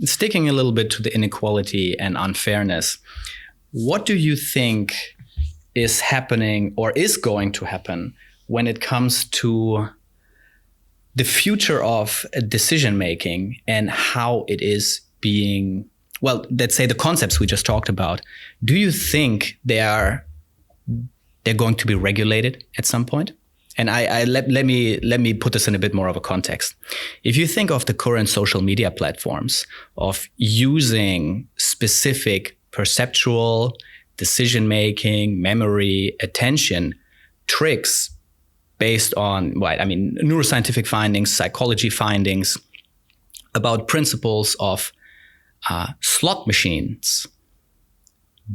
sticking a little bit to the inequality and unfairness, what do you think is happening or is going to happen when it comes to the future of decision making and how it is being, well, let's say the concepts we just talked about? Do you think they're going to be regulated at some point? And let me put this in a bit more of a context. If you think of the current social media platforms of using specific perceptual, decision-making, memory, attention tricks based on, neuroscientific findings, psychology findings about principles of slot machines,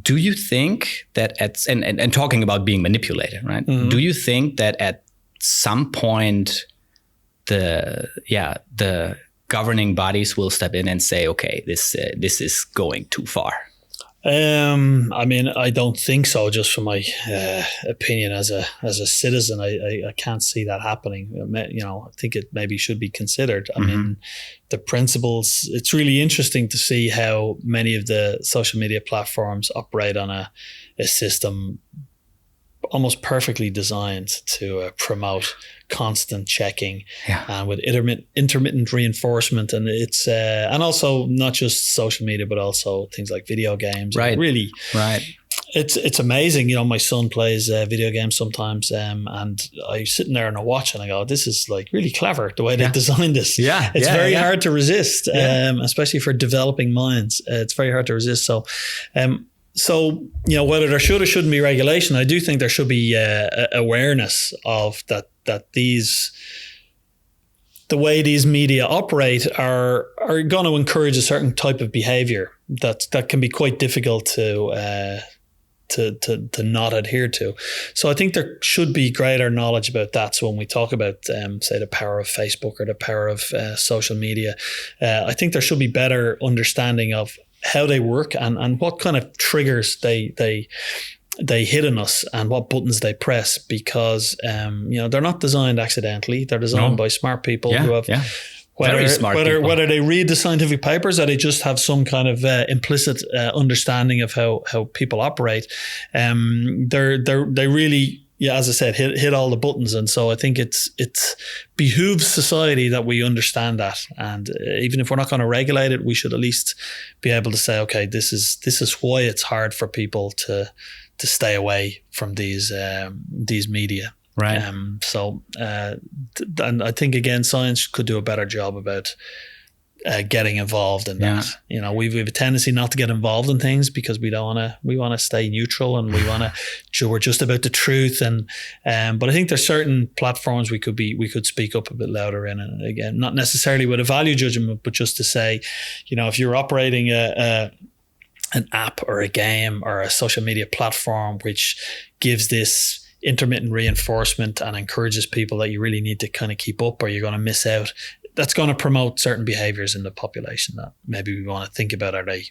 do you think that and talking about being manipulated, right? Mm-hmm. Do you think that at some point the governing bodies will step in and say, okay, this is going too far? I don't think so. Just from my opinion as a citizen, I can't see that happening. I think it maybe should be considered. I mean, the principles. It's really interesting to see how many of the social media platforms operate on a system almost perfectly designed to promote constant checking and with intermittent reinforcement. And it's and also not just social media, but also things like video games. Right. Really. Right. It's amazing. My son plays video games sometimes, and I'm sitting there and I watch and I go, this is like really clever the way they designed this. It's very hard to resist, especially for developing minds. It's very hard to resist. So, whether there should or shouldn't be regulation, I do think there should be awareness of that the way these media operate are going to encourage a certain type of behavior that can be quite difficult to not adhere to. So I think there should be greater knowledge about that. So when we talk about, say, the power of Facebook or the power of social media, I think there should be better understanding of how they work and what kind of triggers they hit on us and what buttons they press, because they're not designed accidentally. They're designed by smart people who have whether they read the scientific papers or they just have some kind of implicit understanding of how people operate. They really, as I said, hit all the buttons. And so I think it's behooves society that we understand that. And even if we're not going to regulate it, we should at least be able to say, okay, this is why it's hard for people to stay away from these media. Right. And I think, again, science could do a better job about getting involved in that. We have a tendency not to get involved in things because we want to stay neutral and we're just about the truth. But I think there's certain platforms we could speak up a bit louder in. And again, not necessarily with a value judgment, but just to say, if you're operating an app or a game or a social media platform which gives this intermittent reinforcement and encourages people that you really need to kind of keep up or you're going to miss out, that's going to promote certain behaviors in the population that maybe we want to think about, are they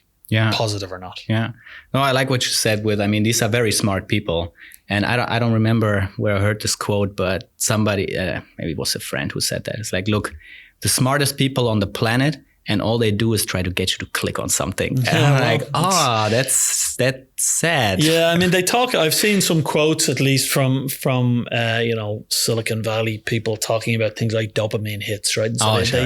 positive or not? Yeah. No, I like what you said these are very smart people. And I don't remember where I heard this quote, but somebody, maybe it was a friend who said that. It's like, look, the smartest people on the planet, and all they do is try to get you to click on something. And I'm that's sad. Yeah, they talk. I've seen some quotes, at least from Silicon Valley people talking about things like dopamine hits, right? So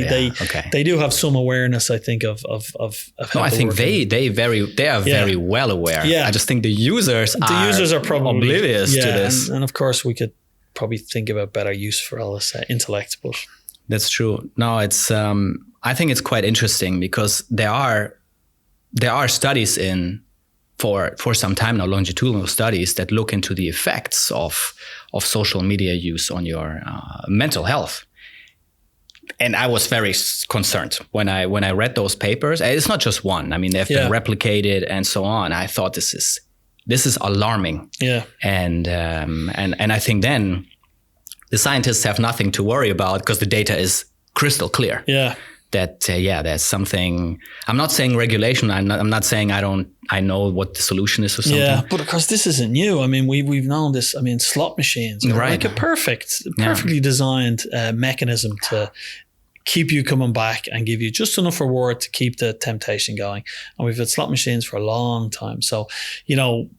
they do have some awareness, I think, of how I think they are very well aware. Yeah. I just think the users are probably oblivious to this. And of course, we could probably think about better use for all this intellect, but that's true. No, it's I think it's quite interesting because there are studies for some time now, longitudinal studies that look into the effects of social media use on your mental health. And I was very concerned when I read those papers. It's not just one. They've been replicated and so on. I thought this is alarming. Yeah. And I think then the scientists have nothing to worry about because the data is crystal clear. Yeah. That there's something. I'm not saying regulation. I'm not saying I know what the solution is or something. Yeah, but of course this isn't new. We've known this. Slot machines are like a perfectly designed mechanism to keep you coming back and give you just enough reward to keep the temptation going. And we've had slot machines for a long time. So, you know,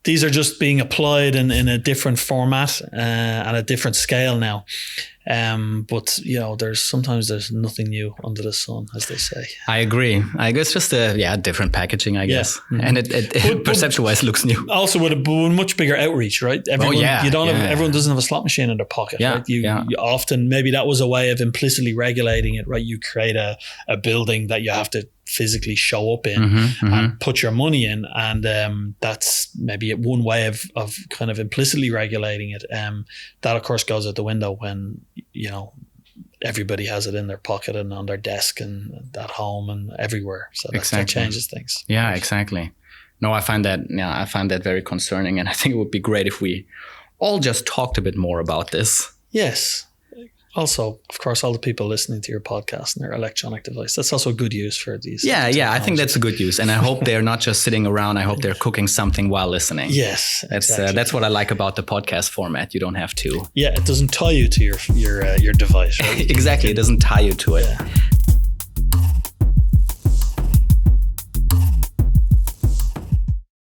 these are just being applied in a different format and a different scale now. But you know, there's nothing new under the sun, as they say. I agree. It's just a different packaging, I guess. Mm-hmm. And it perception-wise looks new. Also with a much bigger outreach, right? Everyone doesn't have a slot machine in their pocket, right? You often, maybe that was a way of implicitly regulating it, right? You create a building that you have to physically show up in and put your money in, and that's maybe one way of kind of implicitly regulating it. That of course goes out the window when, you know, everybody has it in their pocket and on their desk and at home and everywhere. So that changes things. Yeah, exactly. No, I find that very concerning, and I think it would be great if we all just talked a bit more about this. Yes. Also, of course, all the people listening to your podcast and their electronic device, that's also good use for these. Yeah, I think that's a good use. And I hope they're not just sitting around. I hope they're cooking something while listening. Yes, exactly. That's what I like about the podcast format. You don't have to. Yeah, it doesn't tie you to your device, right? Exactly. It doesn't tie you to it. Yeah.